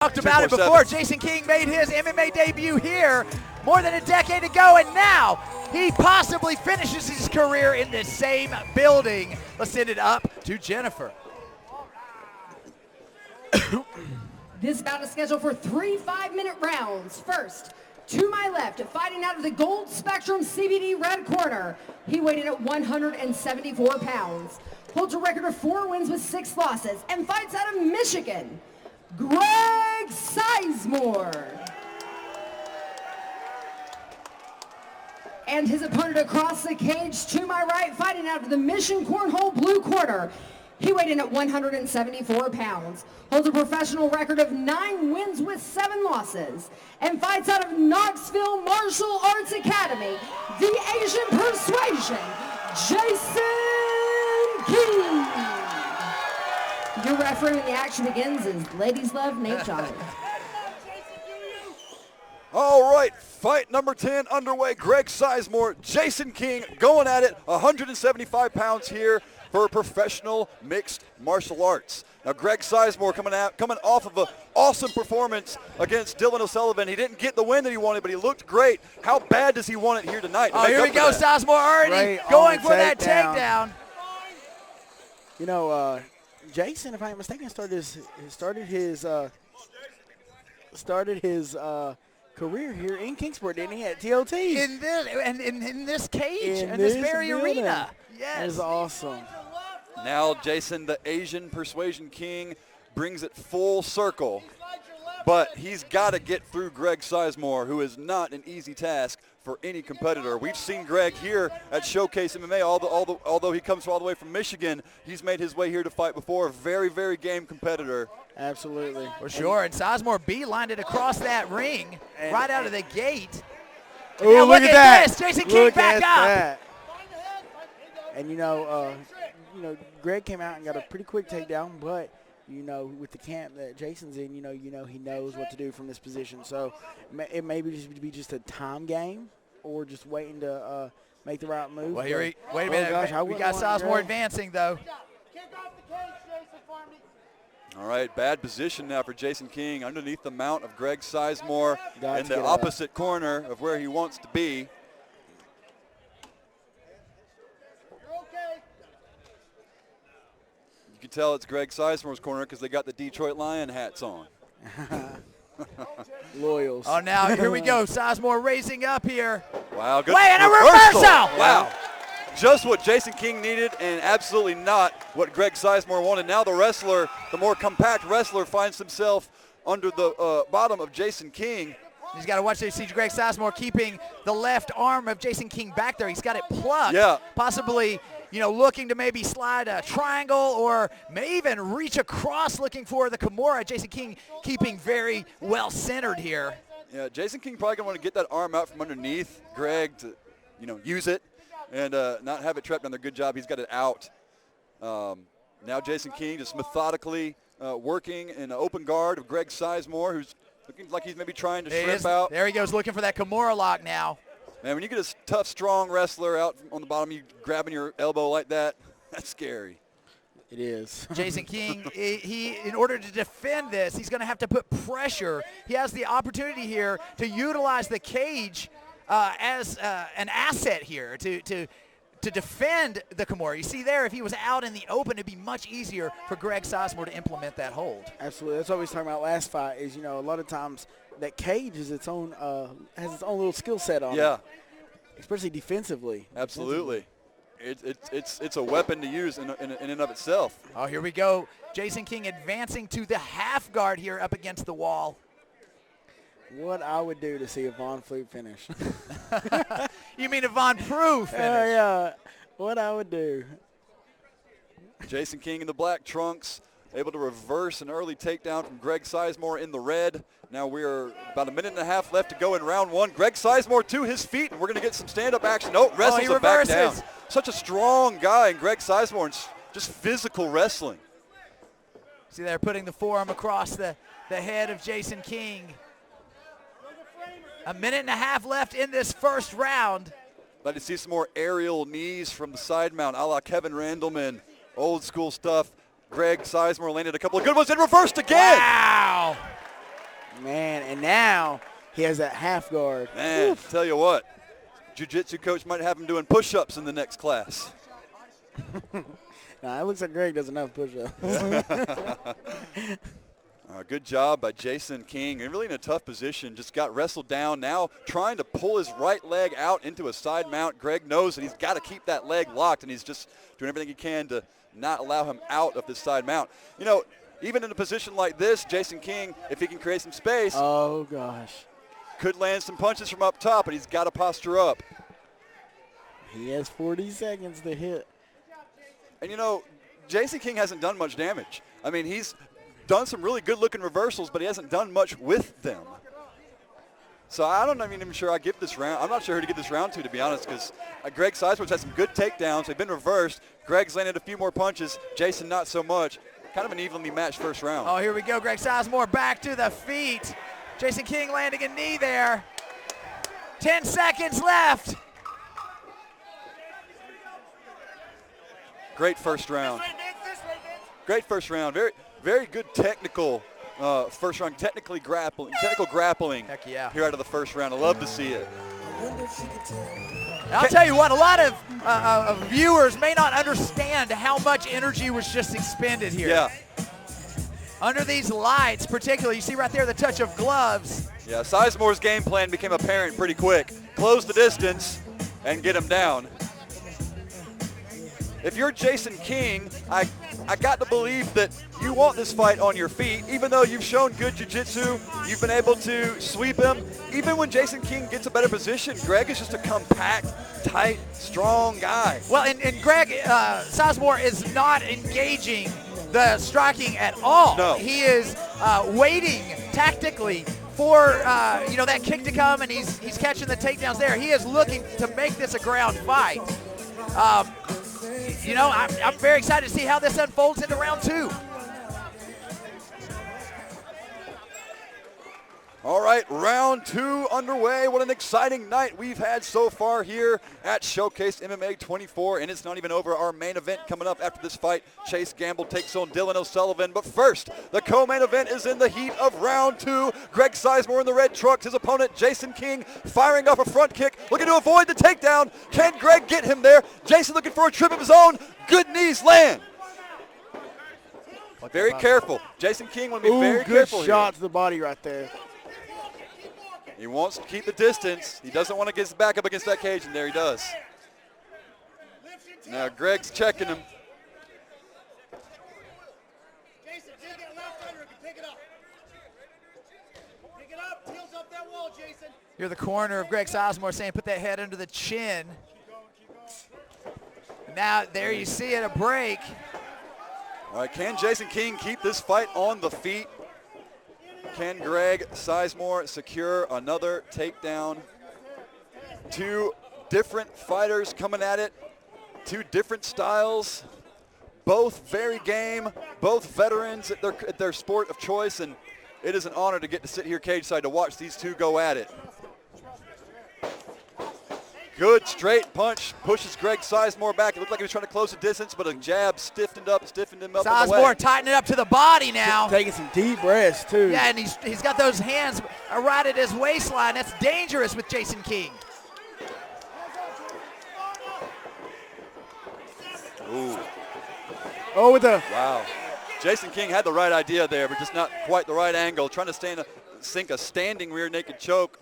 Talked about it before. Jason King made his MMA debut here more than a decade ago, and now he possibly finishes his career in the same building. Let's send it up to Jennifer. This bout is scheduled for 3 5-minute rounds. First, to my left, fighting out of the Gold Spectrum CBD red corner. He weighed in at 174 pounds. Holds a record of 4 wins with 6 losses and fights out of Michigan. Greg Sizemore. And his opponent across the cage to my right, fighting out of the Mission Cornhole blue corner. He weighed in at 174 pounds, holds a professional record of 9 wins with 7 losses, and fights out of Knoxville Martial Arts Academy, the Asian Persuasion, Jason King. Your referee when the action begins is Ladies Love Nate Johnson. All right, fight number 10 underway. Greg Sizemore, Jason King going at it, 175 pounds here for professional mixed martial arts. Now Greg Sizemore coming off of an awesome performance against Dylan O'Sullivan. He didn't get the win that he wanted, but he looked great. How bad does he want it here tonight? Oh, here we go, Sizemore already going for that takedown. You know, Jason, if I'm not mistaken, started his career here in Kingsport, didn't he? At TOT. In this cage, in this very arena. Yes. That is awesome. Now Jason, the Asian Persuasion King, brings it full circle. But he's got to get through Greg Sizemore, who is not an easy task for any competitor. We've seen Greg here at Showcase MMA, although he comes all the way from Michigan. He's made his way here to fight before. A very, very game competitor. Absolutely. For sure, and Sizemore beelined it across that ring right out of the gate. Oh, look at that. This. Jason King back up. That. And, you know, Greg came out and got a pretty quick takedown, but you know, with the camp that Jason's in, you know, he knows what to do from this position. So it may be just a time game, or just waiting to make the right move. Well, wait a minute. Gosh, we got Sizemore advancing, though. All right, bad position now for Jason King underneath the mount of Greg Sizemore in the opposite corner of where he wants to be. You can tell it's Greg Sizemore's corner because they got the Detroit Lion hats on. Loyals. Oh, now here we go. Sizemore raising up here. Wow, good. Wait, and a reversal. Wow. Just what Jason King needed, and absolutely not what Greg Sizemore wanted. Now the wrestler, the more compact wrestler, finds himself under the bottom of Jason King. He's got to watch this. See Greg Sizemore keeping the left arm of Jason King back there. He's got it plugged. Yeah. Possibly, you know, looking to maybe slide a triangle or may even reach across looking for the Kimura. Jason King keeping very well centered here. Yeah, Jason King probably going to want to get that arm out from underneath Greg to, you know, use it and not have it trapped on there. Good job. He's got it out. Now Jason King just methodically working in an open guard of Greg Sizemore, who's looking like he's maybe trying to shrimp out. There he goes, looking for that Kimura lock now. Man, when you get a tough, strong wrestler out on the bottom, you grabbing your elbow like that, that's scary. It is. Jason King, he in order to defend this, he's going to have to put pressure. He has the opportunity here to utilize the cage as an asset here to defend the Kimura. You see there, if he was out in the open, it'd be much easier for Greg Sizemore to implement that hold. Absolutely. That's what we was talking about last fight is, you know, a lot of times that cage is its own, has its own little skill set on it. Especially defensively. Absolutely. It's a weapon to use in and of itself. Oh, here we go. Jason King advancing to the half guard here up against the wall. What I would do to see a Von Flute finish. You mean a Von Proof finish? Yeah. What I would do. Jason King in the black trunks, able to reverse an early takedown from Greg Sizemore in the red. Now we're about a minute and a half left to go in round one. Greg Sizemore to his feet, and we're going to get some stand-up action. Oh, wrestles him back down. Such a strong guy in Greg Sizemore, and just physical wrestling. See, they're putting the forearm across the head of Jason King. A minute and a half left in this first round. Glad to see some more aerial knees from the side mount, a la Kevin Randleman. Old school stuff. Greg Sizemore landed a couple of good ones and reversed again. Wow. Man, and now he has that half guard. Man, tell you what, jiu-jitsu coach might have him doing push-ups in the next class. Nah, it looks like Greg does enough push-ups. Good job by Jason King. And really in a tough position, just got wrestled down. Now trying to pull his right leg out into a side mount. Greg knows that he's got to keep that leg locked, and he's just doing everything he can to not allow him out of this side mount. You know, even in a position like this, Jason King, if he can create some space, oh, gosh, could land some punches from up top, but he's got to posture up. He has 40 seconds to hit. And, you know, Jason King hasn't done much damage. I mean, he's done some really good-looking reversals, but he hasn't done much with them. So I don't even sure I give this round. I'm not sure who to give this round to be honest, because Greg Sizemore's had some good takedowns. They've been reversed. Greg's landed a few more punches. Jason not so much. Kind of an evenly matched first round. Oh, here we go. Greg Sizemore back to the feet. Jason King landing a knee there. 10 seconds left. Great first round. Great first round. Very, very good technical first round. Technical grappling. Heck yeah. Here out of the first round. I love to see it. I'll tell you what, a lot of viewers may not understand how much energy was just expended here. Yeah. Under these lights, particularly, you see right there the touch of gloves. Yeah, Sizemore's game plan became apparent pretty quick. Close the distance and get him down. If you're Jason King, I got to believe that you want this fight on your feet. Even though you've shown good jiu-jitsu, you've been able to sweep him. Even when Jason King gets a better position, Greg is just a compact, tight, strong guy. Well, and Greg Sizemore is not engaging the striking at all. No. He is waiting tactically for that kick to come, and he's catching the takedowns there. He is looking to make this a ground fight. I'm very excited to see how this unfolds into round two. All right, round two underway. What an exciting night we've had so far here at Showcase MMA 24, and it's not even over. Our main event coming up after this fight, Chase Gamble takes on Dylan O'Sullivan. But first, the co-main event is in the heat of round two. Greg Sizemore in the red trucks, his opponent Jason King firing off a front kick, looking to avoid the takedown. Can Greg get him there? Jason looking for a trip of his own. Good knees land. Very careful. Jason King want to be very careful good shot here. to the body right there. He wants to keep the distance. He doesn't want to get his back up against that cage, and there he does. Now Greg's checking him. Jason, take that left under and pick it up. Pick it up, heels up that wall, Jason. You're the corner of Greg Sizemore saying put that head under the chin. Now there you see it, a break. All right, can Jason King keep this fight on the feet? Can Greg Sizemore secure another takedown? Two different fighters coming at it, two different styles, both very game, both veterans at their sport of choice, and it is an honor to get to sit here cage side to watch these two go at it. Good straight punch pushes Greg Sizemore back. It looked like he was trying to close the distance, but a jab stiffened him up in the way. Sizemore tightening up to the body now. Taking some deep breaths, too. Yeah, and he's got those hands right at his waistline. That's dangerous with Jason King. Ooh. Oh, with the... Wow. Jason King had the right idea there, but just not quite the right angle. Trying to sink a standing rear naked choke.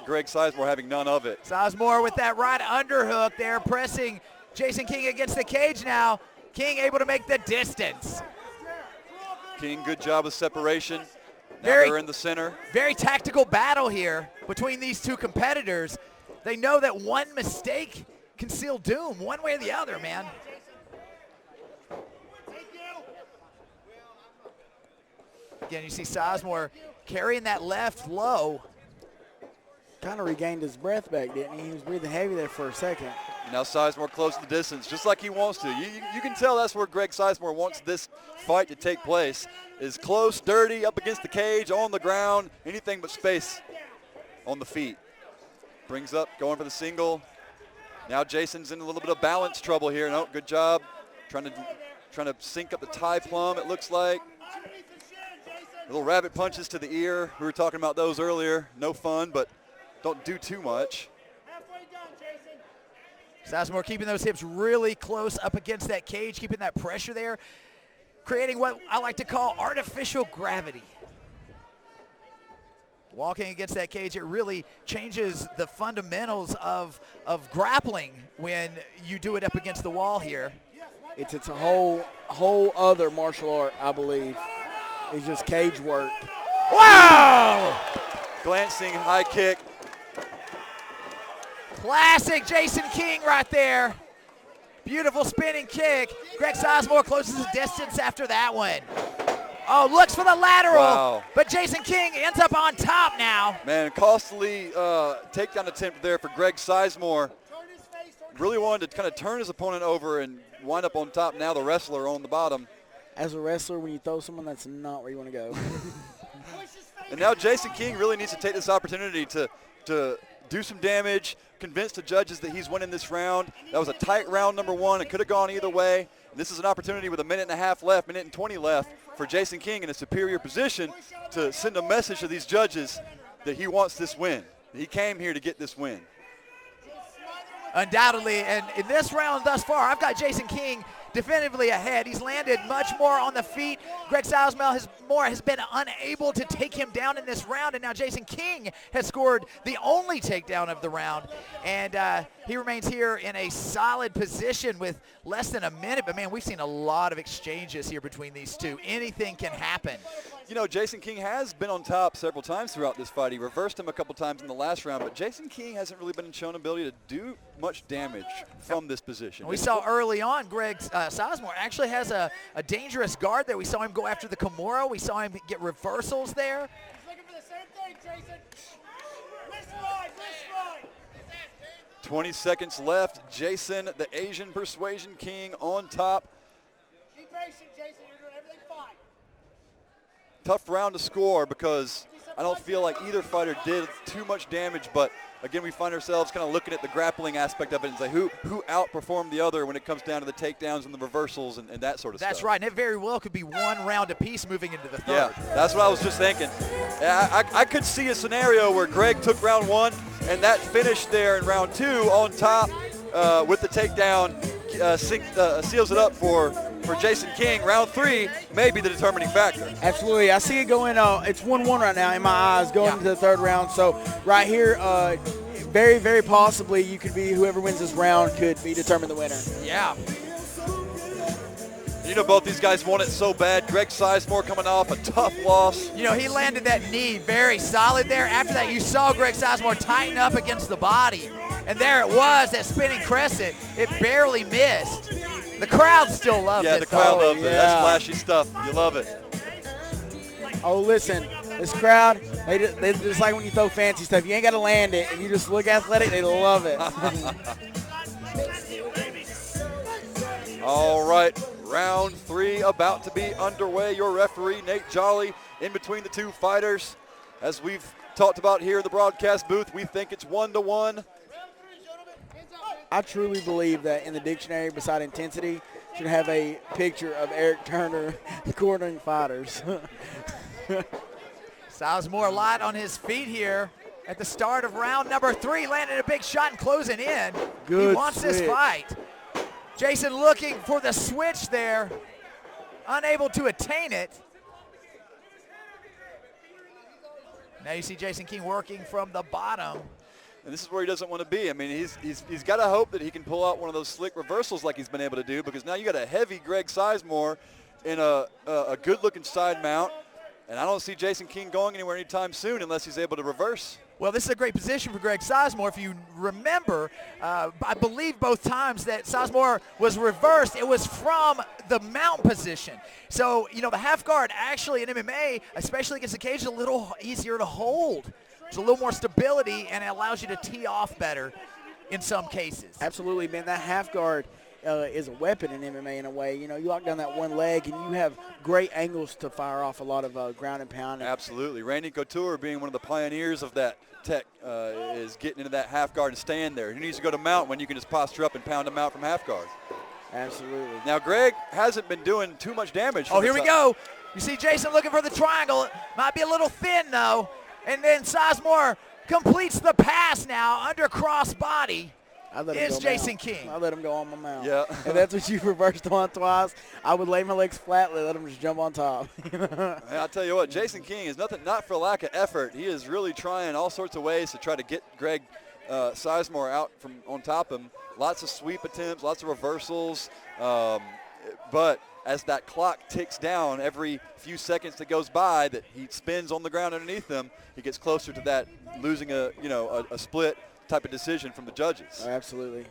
Greg Sizemore having none of it. Sizemore with that right underhook there, pressing Jason King against the cage now. King able to make the distance. King, good job of separation. Now they're in the center. Very tactical battle here between these two competitors. They know that one mistake can seal doom one way or the other, man. Again, you see Sizemore carrying that left low. Kind of regained his breath back, didn't he? He was breathing heavy there for a second. Now Sizemore closing the distance, just like he wants to. You can tell that's where Greg Sizemore wants this fight to take place, is close, dirty, up against the cage, on the ground, anything but space on the feet. Brings up, going for the single. Now Jason's in a little bit of balance trouble here. No, good job. Trying to sync up the tie plum, it looks like. Little rabbit punches to the ear. We were talking about those earlier. No fun, but don't do too much. Halfway done, Jason. Sizemore keeping those hips really close up against that cage, keeping that pressure there, creating what I like to call artificial gravity. Walking against that cage, it really changes the fundamentals of grappling when you do it up against the wall here. It's a whole other martial art, I believe. It's just cage work. Wow! Glancing high kick. Classic Jason King right there. Beautiful spinning kick. Greg Sizemore closes the distance after that one. Oh, looks for the lateral, Wow. but Jason King ends up on top now. Man, costly takedown attempt there for Greg Sizemore. Really wanted to kind of turn his opponent over and wind up on top. Now the wrestler on the bottom. As a wrestler, when you throw someone, that's not where you want to go. And now Jason King really needs to take this opportunity to do some damage, convince the judges that he's winning this round. That was a tight round number one. It could have gone either way. And this is an opportunity with a minute and a half left, minute and 20 left, for Jason King in a superior position to send a message to these judges that he wants this win. He came here to get this win. Undoubtedly, and in this round thus far, I've got Jason King definitively ahead. He's landed much more on the feet. Greg Sizemore has been unable to take him down in this round, and now Jason King has scored the only takedown of the round, and he remains here in a solid position with less than a minute. But man, we've seen a lot of exchanges here between these two. Anything can happen. You know, Jason King has been on top several times throughout this fight. He reversed him a couple times in the last round, but Jason King hasn't really been shown ability to do much damage from this position. We saw early on Greg Sizemore actually has a dangerous guard there. We saw him go after the Kimura. We saw him get reversals there. He's looking for the same thing, Jason. Wrist ride, wrist ride. 20 seconds left. Jason, the Asian Persuasion King, on top. Be patient, Jason. You're doing everything fine. Tough round to score because I don't feel like either fighter did too much damage, but again, we find ourselves kind of looking at the grappling aspect of it and say who outperformed the other when it comes down to the takedowns and the reversals and that sort of stuff. That's right, and it very well could be one round apiece moving into the third. Yeah, that's what I was just thinking. I could see a scenario where Greg took round one and that finished there in round two on top with the takedown seals it up for Jason King. Round three may be the determining factor. Absolutely. I see it going, it's 1-1 right now in my eyes going into the third round. So right here, very, very possibly you could be, whoever wins this round could be determined the winner. Yeah. You know, both these guys want it so bad. Greg Sizemore coming off a tough loss. You know, he landed that knee very solid there. After that, you saw Greg Sizemore tighten up against the body. And there it was, that spinning crescent. It barely missed. The crowd still loves it. Yeah, the crowd though. loves it. That's flashy stuff. You love it. Oh, listen, this crowd, they just like when you throw fancy stuff. You ain't got to land it, and you just look athletic, they love it. All right, round three about to be underway. Your referee, Nate Jolly, in between the two fighters. As we've talked about here in the broadcast booth, we think it's 1-1. I truly believe that in the dictionary beside intensity should have a picture of Eric Turner cornering fighters. Sizemore light on his feet here at the start of round number three, landing a big shot and closing in. Good he wants this switch. fight. Jason looking for the switch there, unable to attain it. Now you see Jason King working from the bottom. And this is where he doesn't want to be. I mean, he's got to hope that he can pull out one of those slick reversals like he's been able to do, because now you got a heavy Greg Sizemore in a good-looking side mount. And I don't see Jason King going anywhere anytime soon unless he's able to reverse. Well, this is a great position for Greg Sizemore. If you remember, I believe both times that Sizemore was reversed, it was from the mount position. So, you know, the half guard actually in MMA, especially against the cage, is a little easier to hold. There's a little more stability, and it allows you to tee off better in some cases. Absolutely, man. That half guard is a weapon in MMA in a way. You know, you lock down that one leg, and you have great angles to fire off a lot of ground and pound. Absolutely. Randy Couture, being one of the pioneers of that tech, is getting into that half guard and staying there. He needs to go to mount when you can just posture up and pound him out from half guard. Absolutely. Now, Greg hasn't been doing too much damage. Oh, here we go. You see Jason looking for the triangle. Might be a little thin, though. And then Sizemore completes the pass now under cross body. Is Jason King. I let him go on my mount. Yeah. And that's what you reversed on twice. I would lay my legs flat, let him just jump on top. I'll tell you what, Jason King is not for lack of effort. He is really trying all sorts of ways to try to get Greg Sizemore out from on top of him. Lots of sweep attempts, lots of reversals. But as that clock ticks down, every few seconds that goes by that he spins on the ground underneath them, he gets closer to that losing a split type of decision from the judges. Oh, absolutely.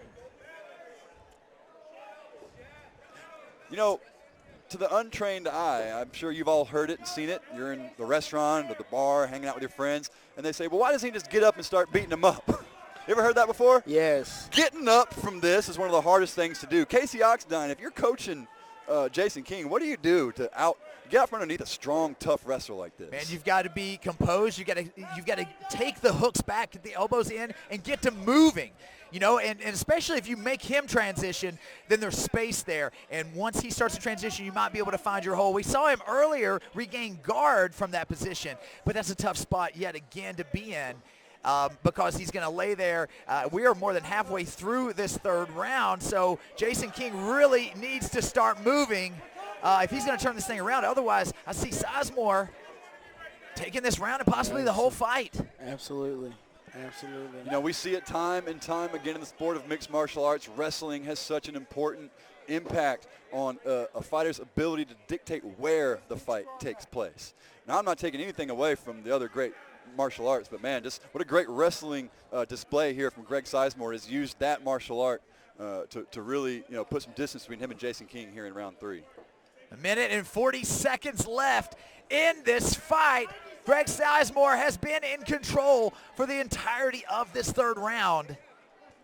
You know, to the untrained eye, I'm sure you've all heard it and seen it. You're in the restaurant or the bar hanging out with your friends, and they say, well, why doesn't he just get up and start beating them up? You ever heard that before? Yes. Getting up from this is one of the hardest things to do. Casey Oxdine, if you're coaching Jason King, what do you do to get out from underneath a strong, tough wrestler like this? Man, you've got to be composed. You've got to take the hooks back, get the elbows in, and get to moving. You know, and especially if you make him transition, then there's space there. And once he starts to transition, you might be able to find your hole. We saw him earlier regain guard from that position, but that's a tough spot yet again to be in. Because he's going to lay there. We are more than halfway through this third round, so Jason King really needs to start moving if he's going to turn this thing around. Otherwise, I see Sizemore taking this round and possibly the whole fight. Absolutely. Absolutely. You know, we see it time and time again in the sport of mixed martial arts. Wrestling has such an important impact on a fighter's ability to dictate where the fight takes place. Now, I'm not taking anything away from the other great martial arts, but man, just what a great wrestling display here from Greg Sizemore. Has used that martial art to really put some distance between him and Jason King here in round 3. A minute and 40 seconds left in this fight. Greg Sizemore has been in control for the entirety of this third round.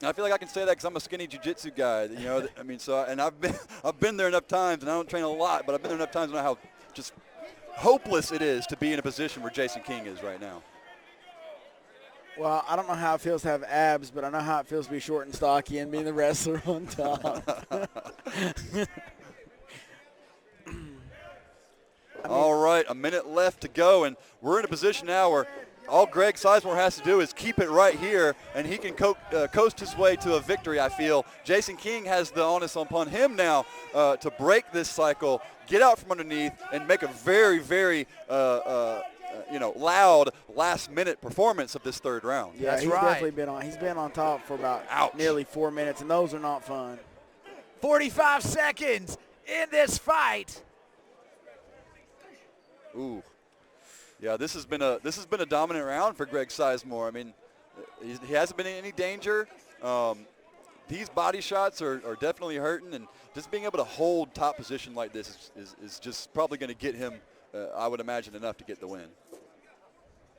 I feel like I can say that because I'm a skinny jiu-jitsu guy. I mean, and I've been there enough times, and I don't train a lot, but I've been there enough times to know how just hopeless it is to be in a position where Jason King is right now. Well, I don't know how it feels to have abs, but I know how it feels to be short and stocky and being the wrestler on top. All right, a minute left to go, and we're in a position now where all Greg Sizemore has to do is keep it right here, and he can coast his way to a victory, I feel. Jason King has the onus upon him now to break this cycle, get out from underneath, and make a very, very loud last-minute performance of this third round. Yeah, That's he's right. definitely he's been on top for about nearly 4 minutes, and those are not fun. 45 seconds in this fight. Ooh. Yeah, this has been a dominant round for Greg Sizemore. I mean, he hasn't been in any danger. These body shots are definitely hurting, and just being able to hold top position like this is just probably going to get him, I would imagine, enough to get the win.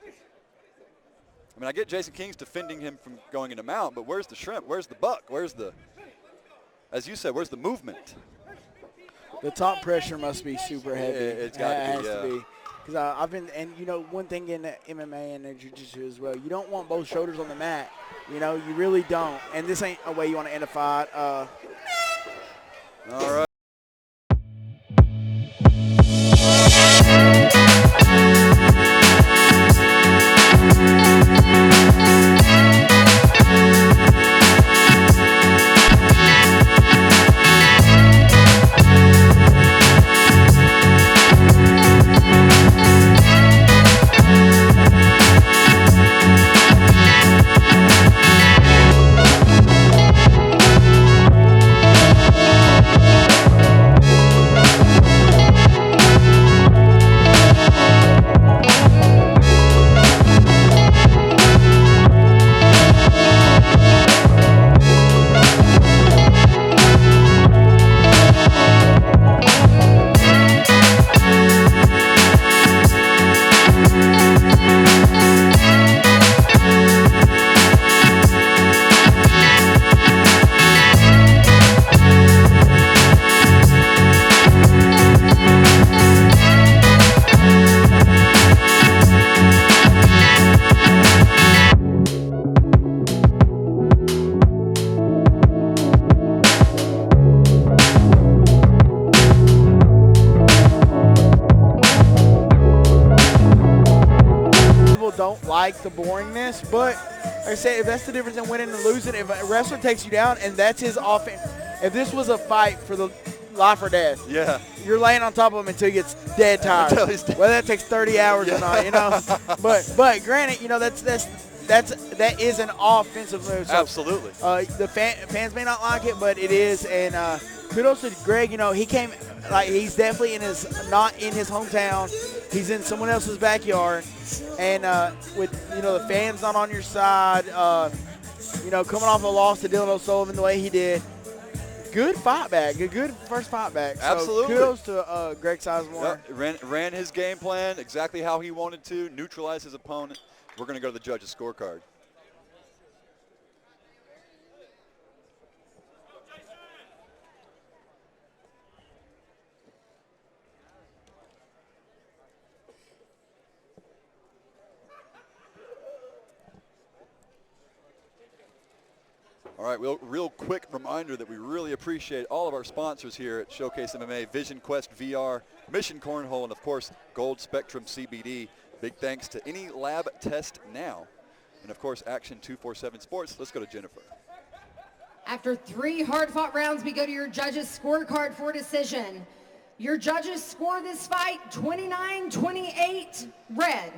I mean, I get Jason King's defending him from going into mount, but where's the shrimp? Where's the buck? As you said, where's the movement? The top pressure must be super heavy. It's got to be, has to be. Because I've been, and one thing in MMA and in jiu-jitsu as well, you don't want both shoulders on the mat. You really don't. And this ain't a way you want to end a fight. All right. people don't like the boringness, but like I said, if that's the difference in winning and losing, if a wrestler takes you down and that's his offense, if this was a fight for the life or death, Yeah. you're laying on top of him until he gets dead tired. Until he's dead. Whether that takes 30 hours or not, you know. But granted, you know, that is an offensive move. So, Absolutely. The fans may not like it, but it is. And kudos to Greg. You know, he came like he's definitely not in his hometown. He's in someone else's backyard, and with the fans not on your side, coming off a loss to Dylan O'Sullivan the way he did. Good fight back. A good first fight back. So Absolutely. kudos to Greg Sizemore. Ran his game plan exactly how he wanted to, neutralize his opponent. We're going to go to the judges' scorecard. All right, real quick reminder that we really appreciate all of our sponsors here at Showcase MMA, Vision Quest VR, Mission Cornhole, and of course, Gold Spectrum CBD. Big thanks to Any Lab Test Now, and of course, Action 247 Sports. Let's go to Jennifer. After 3 hard-fought rounds, we go to your judges' scorecard for decision. Your judges score this fight 29-28 red,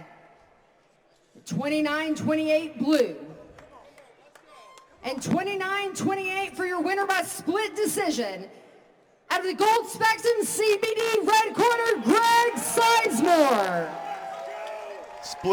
29-28 blue, and 29-28 for your winner by split decision. Out of the Gold Spectrum CBD red corner, Greg Sizemore. Split.